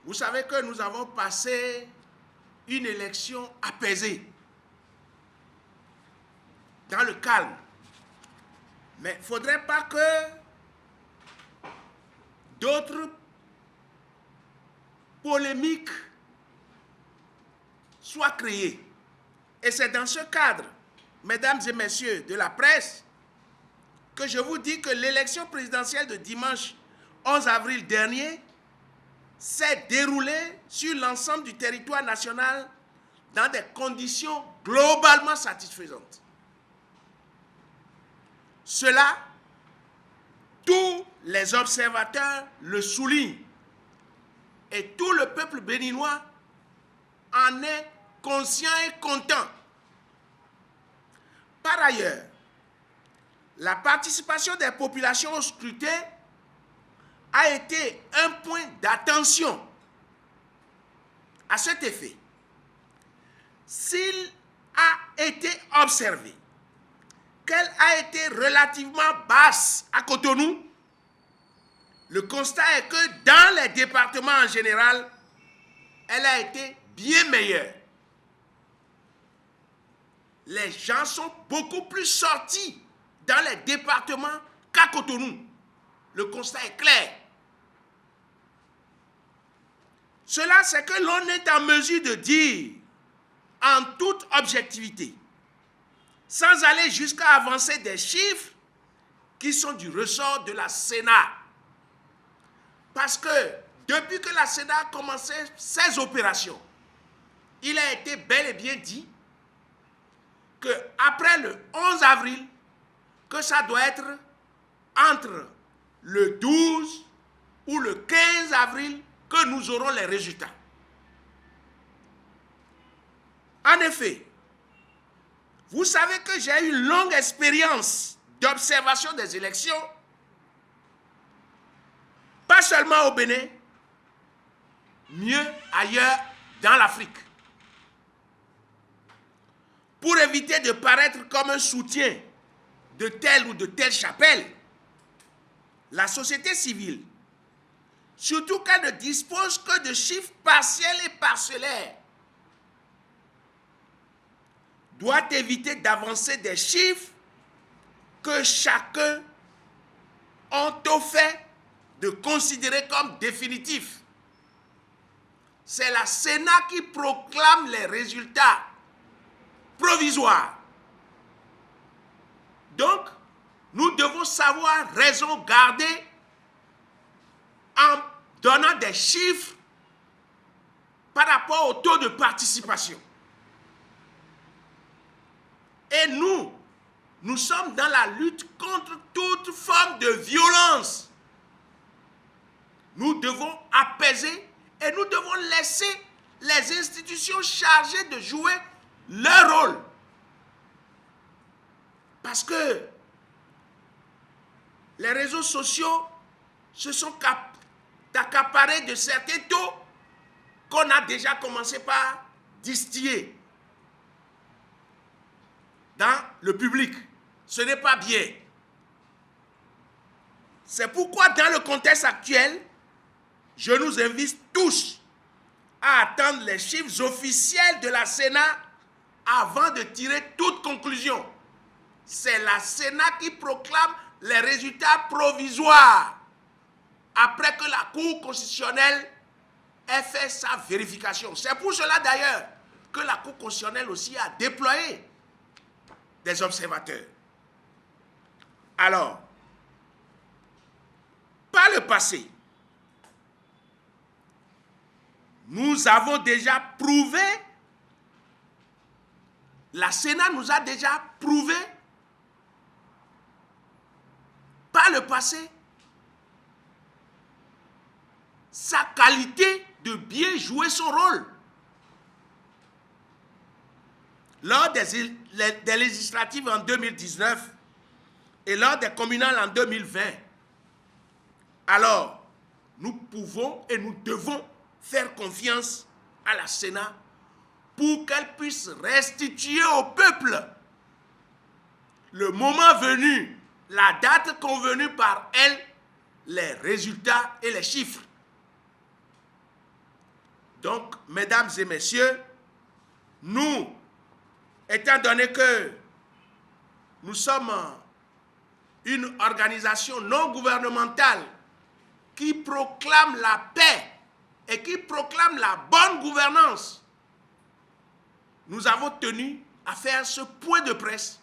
Vous savez que nous avons passé une élection apaisée, dans le calme. Mais il ne faudrait pas que d'autres polémiques soient créées. Et c'est dans ce cadre, mesdames et messieurs de la presse, que je vous dis que l'élection présidentielle de dimanche 11 avril dernier s'est déroulée sur l'ensemble du territoire national dans des conditions globalement satisfaisantes. Cela, tous les observateurs le soulignent et tout le peuple béninois en est conscient et content. Par ailleurs, la participation des populations au scrutin a été un point d'attention. À cet effet, s'il a été observé qu'elle a été relativement basse à Cotonou, le constat est que dans les départements en général, elle a été bien meilleure. Les gens sont beaucoup plus sortis dans les départements qu'à Cotonou. Le constat est clair. Cela, c'est que l'on est en mesure de dire, en toute objectivité, sans aller jusqu'à avancer des chiffres qui sont du ressort de la Sénat. Parce que depuis que la Sénat a commencé ses opérations, il a été bel et bien dit qu'après le 11 avril, que ça doit être entre le 12 ou le 15 avril que nous aurons les résultats. En effet, vous savez que j'ai une longue expérience d'observation des élections, pas seulement au Bénin, mieux ailleurs dans l'Afrique. Pour éviter de paraître comme un soutien de telle ou de telle chapelle, la société civile, surtout qu'elle ne dispose que de chiffres partiels et parcellaires, doit éviter d'avancer des chiffres que chacun ont au fait de considérer comme définitifs. C'est la Sénat qui proclame les résultats provisoires. Donc, nous devons savoir raison garder en donnant des chiffres par rapport au taux de participation. Et nous sommes dans la lutte contre toute forme de violence. Nous devons apaiser et nous devons laisser les institutions chargées de jouer leur rôle. Parce que les réseaux sociaux se sont accaparés de certains taux qu'on a déjà commencé par distiller dans le public. Ce n'est pas bien. C'est pourquoi dans le contexte actuel, je nous invite tous à attendre les chiffres officiels de la Sénat avant de tirer toute conclusion. C'est la Sénat qui proclame les résultats provisoires après que la Cour constitutionnelle ait fait sa vérification. C'est pour cela d'ailleurs que la Cour constitutionnelle aussi a déployé des observateurs. Alors, par le passé, nous avons déjà prouvé, la Sénat nous a déjà prouvé par le passé sa qualité de bien jouer son rôle. Lors des législatives en 2019 et lors des communales en 2020, alors nous pouvons et nous devons faire confiance à la Sénat pour qu'elle puisse restituer au peuple, le moment venu, la date convenue par elle, les résultats et les chiffres. Donc, mesdames et messieurs, nous, étant donné que nous sommes une organisation non gouvernementale qui proclame la paix et qui proclame la bonne gouvernance, nous avons tenu à faire ce point de presse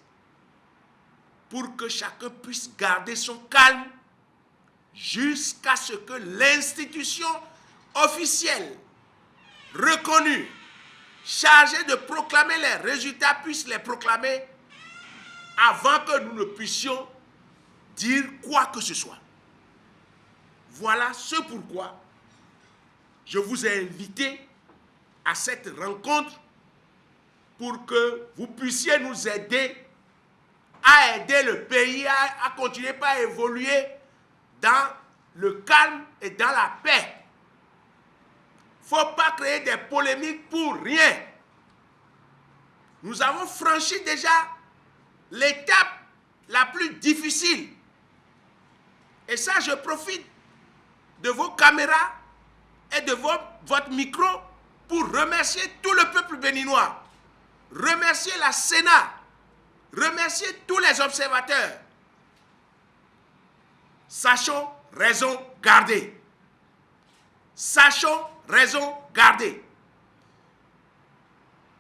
pour que chacun puisse garder son calme jusqu'à ce que l'institution officielle reconnue, chargée de proclamer les résultats, puisse les proclamer avant que nous ne puissions dire quoi que ce soit. Voilà ce pourquoi je vous ai invité à cette rencontre pour que vous puissiez nous aider à aider le pays à continuer à évoluer dans le calme et dans la paix. Il ne faut pas créer des polémiques pour rien. Nous avons franchi déjà l'étape la plus difficile. Et ça, je profite de vos caméras et de votre micro pour remercier tout le peuple béninois, remercier la Sénat, remercier tous les observateurs. Sachons raison garder. Sachons raison garder.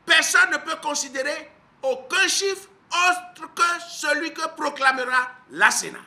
Personne ne peut considérer aucun chiffre autre que celui que proclamera la Sénat.